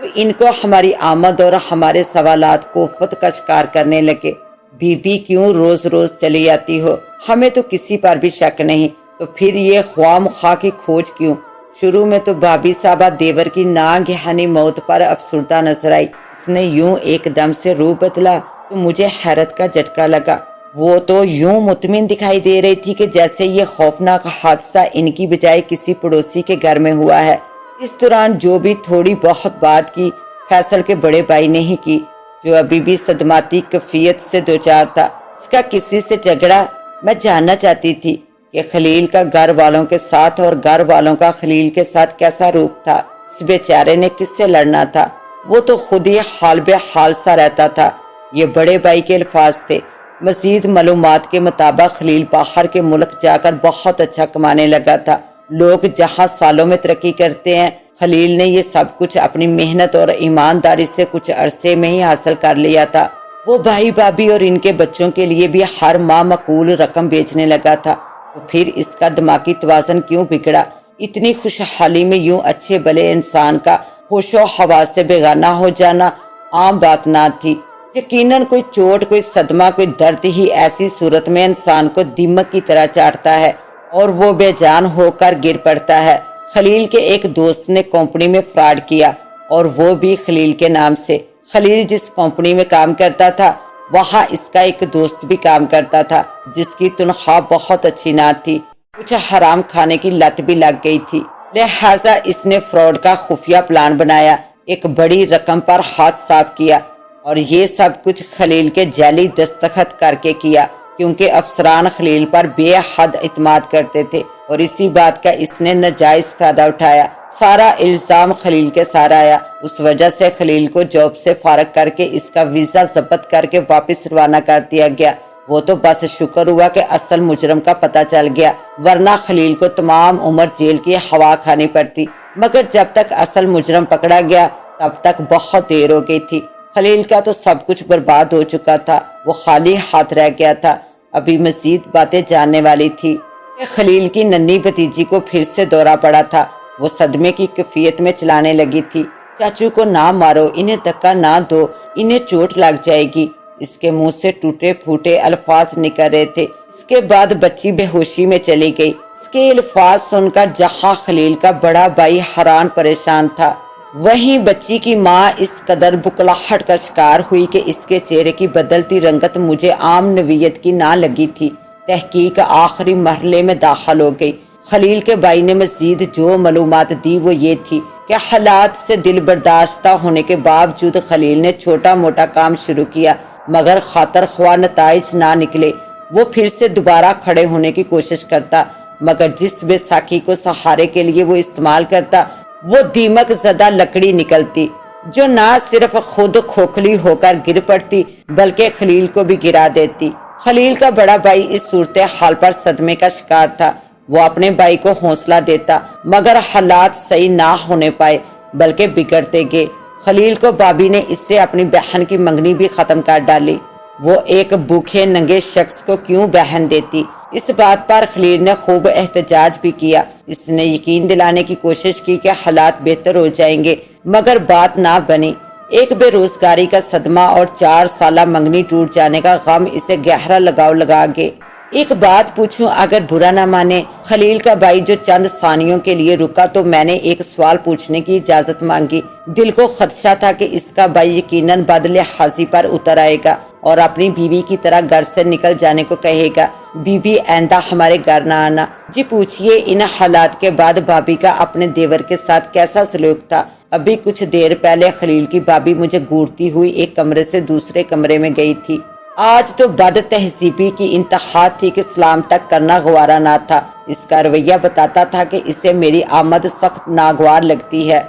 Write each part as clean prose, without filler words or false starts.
تو ان کو ہماری آمد اور ہمارے سوالات کو افت کا شکار کرنے لگے۔ بی بی کیوں روز روز چلی آتی ہو؟ ہمیں تو کسی پر بھی شک نہیں، تو پھر یہ خواہ مخواہ کی کھوج کیوں؟ شروع میں تو بھابھی صاحبہ دیور کی ناگہانی موت پر افسردہ نظر آئی۔ اس نے یوں ایک دم سے روح بدلا تو مجھے حیرت کا جھٹکا لگا۔ وہ تو یوں مطمئن دکھائی دے رہی تھی کہ جیسے یہ خوفناک حادثہ ان کی بجائے کسی پڑوسی کے گھر میں ہوا ہے۔ اس دوران جو بھی تھوڑی بہت بات کی فیصل کے بڑے بھائی نے ہی کی، جو ابھی بھی صدماتی کیفیت سے دوچار تھا۔ اس کا کسی سے جھگڑا؟ میں جاننا چاہتی تھی کہ خلیل کا گھر والوں کے ساتھ اور گھر والوں کا خلیل کے ساتھ کیسا روپ تھا۔ اس بیچارے نے کس سے لڑنا تھا؟ وہ تو خود ہی حال بے حال سا رہتا تھا۔ یہ بڑے بھائی کے الفاظ تھے۔ مزید معلومات کے مطابق خلیل باہر کے ملک جا کر بہت اچھا کمانے لگا تھا۔ لوگ جہاں سالوں میں ترقی کرتے ہیں، خلیل نے یہ سب کچھ اپنی محنت اور ایمانداری سے کچھ عرصے میں ہی حاصل کر لیا تھا۔ وہ بھائی بھابھی اور ان کے بچوں کے لیے بھی ہر ماہ معقول رقم بیچنے لگا تھا۔ تو پھر اس کا دماغی توازن کیوں بگڑا؟ اتنی خوشحالی میں یوں اچھے بھلے انسان کا ہوش و حواس سے بیگانہ ہو جانا عام بات نہ تھی۔ یقیناً کوئی چوٹ، کوئی صدمہ، کوئی درد ہی ایسی صورت میں انسان کو دیمک کی طرح چاٹتا ہے اور وہ بے جان ہو کر گر پڑتا ہے۔ خلیل کے ایک دوست نے کمپنی میں فراڈ کیا، اور وہ بھی خلیل کے نام سے۔ خلیل جس کمپنی میں کام کرتا تھا وہاں اس کا ایک دوست بھی کام کرتا تھا، جس کی تنخواہ بہت اچھی نہ تھی۔ کچھ حرام کھانے کی لت بھی لگ گئی تھی، لہٰذا اس نے فراڈ کا خفیہ پلان بنایا، ایک بڑی رقم پر ہاتھ صاف کیا، اور یہ سب کچھ خلیل کے جعلی دستخط کر کے کیا، کیونکہ افسران خلیل پر بے حد اعتماد کرتے تھے اور اسی بات کا اس نے ناجائز فائدہ اٹھایا۔ سارا الزام خلیل کے سار آیا۔ اس وجہ سے خلیل کو جاب سے فارغ کر کے اس کا ویزا ضبط کر کے واپس روانہ کر دیا گیا۔ وہ تو بس شکر ہوا کہ اصل مجرم کا پتہ چل گیا، ورنہ خلیل کو تمام عمر جیل کی ہوا کھانی پڑتی۔ مگر جب تک اصل مجرم پکڑا گیا تب تک بہت دیر ہو گئی تھی۔ خلیل کا تو سب کچھ برباد ہو چکا تھا، وہ خالی ہاتھ رہ گیا تھا۔ ابھی مزید باتیں جاننے والی تھی کہ خلیل کی ننھی بھتیجی کو پھر سے دورہ پڑا تھا۔ وہ صدمے کی کیفیت میں چلانے لگی تھی، چاچو کو نہ مارو، انہیں دھکا نہ دو، انہیں چوٹ لگ جائے گی۔ اس کے منہ سے ٹوٹے پھوٹے الفاظ نکل رہے تھے۔ اس کے بعد بچی بے ہوشی میں چلی گئی۔ اس کے الفاظ سن کر جہاں خلیل کا بڑا بھائی حیران پریشان تھا، وہیں بچی کی ماں اس قدر بکلاہٹ کا شکار ہوئی کہ اس کے چہرے کی بدلتی رنگت مجھے عام نوعیت کی نہ لگی تھی۔ تحقیق آخری مرحلے میں داخل ہو گئی۔ خلیل کے بھائی نے مزید جو معلومات دی وہ یہ تھی کہ حالات سے دل برداشتہ ہونے کے باوجود خلیل نے چھوٹا موٹا کام شروع کیا، مگر خاطر خواہ نتائج نہ نکلے۔ وہ پھر سے دوبارہ کھڑے ہونے کی کوشش کرتا، مگر جس بیساکھی کو سہارے کے لیے وہ استعمال کرتا وہ دیمک زدہ لکڑی نکلتی، جو نہ صرف خود کھوکھلی ہو کر گر پڑتی بلکہ خلیل کو بھی گرا دیتی۔ خلیل کا بڑا بھائی اس صورتحال پر صدمے کا شکار تھا۔ وہ اپنے بھائی کو حوصلہ دیتا، مگر حالات صحیح نہ ہونے پائے بلکہ بگڑتے گئے۔ خلیل کو بھابھی نے اس سے اپنی بہن کی منگنی بھی ختم کر ڈالی۔ وہ ایک بھوکے ننگے شخص کو کیوں بہن دیتی؟ اس بات پر خلیل نے خوب احتجاج بھی کیا۔ اس نے یقین دلانے کی کوشش کی کہ حالات بہتر ہو جائیں گے، مگر بات نہ بنی۔ ایک بے روزگاری کا صدمہ اور 4 سالہ منگنی ٹوٹ جانے کا غم اسے گہرا لگاؤ لگا گئے۔ ایک بات پوچھوں، اگر برا نہ مانے؟ خلیل کا بھائی جو چند ثانیوں کے لیے رکا تو میں نے ایک سوال پوچھنے کی اجازت مانگی۔ دل کو خدشہ تھا کہ اس کا بھائی یقیناً بدلحاظی پر اتر آئے گا اور اپنی بیوی کی طرح گھر سے نکل جانے کو کہے گا، بیوی آئندہ ہمارے گھر نہ آنا۔ جی پوچھئے، ان حالات کے بعد بھابھی کا اپنے دیور کے ساتھ کیسا سلوک تھا؟ ابھی کچھ دیر پہلے خلیل کی بھابھی مجھے گھورتی ہوئی ایک کمرے سے دوسرے کمرے میں گئی تھی۔ آج تو بد تہذیبی کی انتہا تھی کہ سلام تک کرنا گوارا نہ تھا۔ اس کا رویہ بتاتا تھا کہ اسے میری آمد سخت ناگوار لگتی ہے۔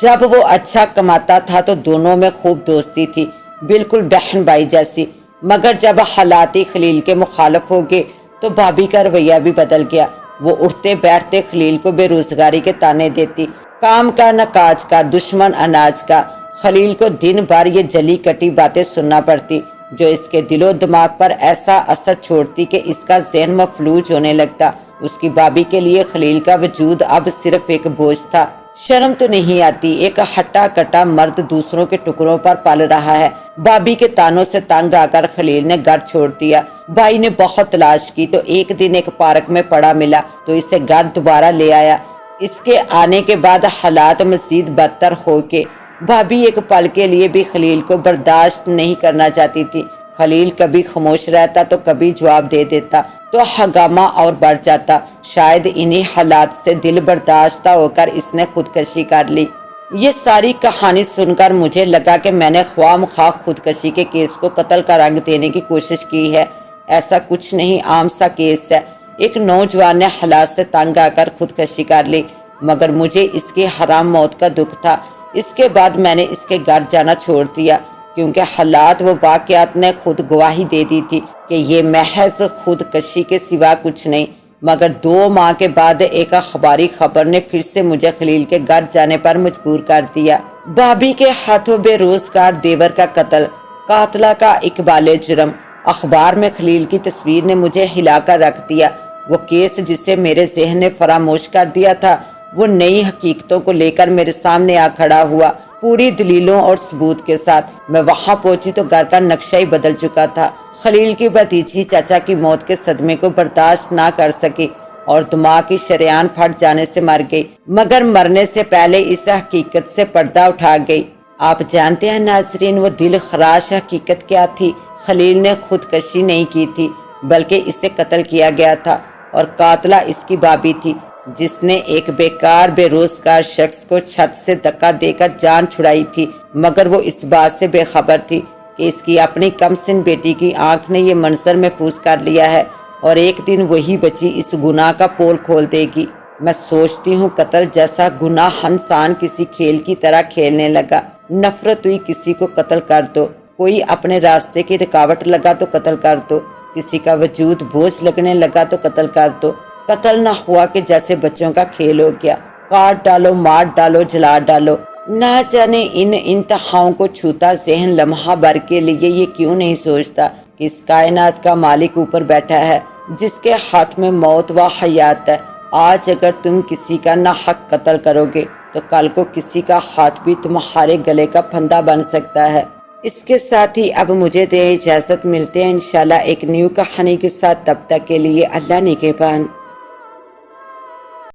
جب وہ اچھا کماتا تھا تو دونوں میں خوب دوستی تھی، بالکل بہن بھائی جیسی، مگر جب حالات خلیل کے مخالف ہو گئے تو بھابھی کا رویہ بھی بدل گیا۔ وہ اٹھتے بیٹھتے خلیل کو بے روزگاری کے تانے دیتی، کام کا نہ کاج کا، دشمن اناج کا۔ خلیل کو دن بھر یہ جلی کٹی باتیں سننا پڑتی، جو اس کے دل و دماغ پر ایسا اثر چھوڑتی کہ اس کا ذہن مفلوج ہونے لگتا۔ اس کی بھابھی کے لیے خلیل کا وجود اب صرف ایک بوجھ تھا۔ شرم تو نہیں آتی، ایک ہٹا کٹا مرد دوسروں کے ٹکڑوں پر پل رہا ہے۔ بھابھی کے تانوں سے تنگ آ کر خلیل نے گھر چھوڑ دیا۔ بھائی نے بہت تلاش کی تو ایک دن ایک پارک میں پڑا ملا تو اسے گھر دوبارہ لے آیا۔ اس کے آنے کے بعد حالات مزید بدتر ہو کے بھابھی ایک پل کے لیے بھی خلیل کو برداشت نہیں کرنا چاہتی تھی۔ خلیل کبھی خاموش رہتا تو کبھی جواب دے دیتا تو ہنگامہ اور بڑھ جاتا۔ شاید انہی حالات سے دل برداشتہ ہو کر اس نے خودکشی کر لی۔ یہ ساری کہانی سن کر مجھے لگا کہ میں نے خواہ مخواہ خودکشی کے کیس کو قتل کا رنگ دینے کی کوشش کی ہے۔ ایسا کچھ نہیں، عام سا کیس ہے۔ ایک نوجوان نے حالات سے تنگ آ کر خودکشی کر لی، مگر مجھے اس کی حرام موت کا دکھ تھا۔ اس کے بعد میں نے اس کے گھر جانا چھوڑ دیا، کیونکہ حالات و واقعات نے خود گواہی دے دی تھی کہ یہ محض خودکشی کے سوا کچھ نہیں۔ مگر 2 ماہ کے بعد ایک اخباری خبر نے پھر سے مجھے خلیل کے گھر جانے پر مجبور کر دیا۔ بھابھی کے ہاتھوں بے روزگار دیور کا قتل، قاتلہ کا اقبال جرم۔ اخبار میں خلیل کی تصویر نے مجھے ہلا کر رکھ دیا۔ وہ کیس جسے میرے ذہن نے فراموش کر دیا تھا، وہ نئی حقیقتوں کو لے کر میرے سامنے آ کھڑا ہوا، پوری دلیلوں اور ثبوت کے ساتھ۔ میں وہاں پہنچی تو گھر کا نقشہ ہی بدل چکا تھا۔ خلیل کی بھتیجی چچا کی موت کے صدمے کو برداشت نہ کر سکی اور دماغ کی شریان پھٹ جانے سے مر گئی، مگر مرنے سے پہلے اس حقیقت سے پردہ اٹھا گئی۔ آپ جانتے ہیں ناظرین، وہ دل خراش حقیقت کیا تھی؟ خلیل نے خودکشی نہیں کی تھی، بلکہ اسے قتل کیا گیا تھا، اور قاتلہ اس کی بھابھی تھی، جس نے ایک بیکار بے روزگار شخص کو چھت سے دھکا دے کر جان چھڑائی تھی، مگر وہ اس بات سے بے خبر تھی کہ اس کی اپنی کم سن بیٹی کی آنکھ نے یہ منظر محفوظ کر لیا ہے، اور ایک دن وہی بچی اس گناہ کا پول کھول دے گی۔ میں سوچتی ہوں قتل جیسا گناہ انسان کسی کھیل کی طرح کھیلنے لگا۔ نفرت ہوئی کسی کو قتل کر دو، کوئی اپنے راستے کی رکاوٹ لگا تو قتل کر دو، کسی کا وجود بوجھ لگنے لگا تو قتل کر دو۔ قتل نہ ہوا کہ جیسے بچوں کا کھیل ہو گیا، کاٹ ڈالو، مار ڈالو، جلا ڈالو۔ نہ جانے ان انتہاؤں کو چھوتا ذہن لمحہ بھر کے لیے یہ کیوں نہیں سوچتا کہ اس کائنات کا مالک اوپر بیٹھا ہے، جس کے ہاتھ میں موت و حیات ہے۔ آج اگر تم کسی کا ناحق قتل کرو گے تو کل کو کسی کا ہاتھ بھی تمہارے گلے کا پھندا بن سکتا ہے۔ اس کے ساتھ ہی اب مجھے دے اجازت، ملتے ہیں انشاءاللہ ایک نیو کہانی کے ساتھ، تب تک کے لیے اللہ نگہبان۔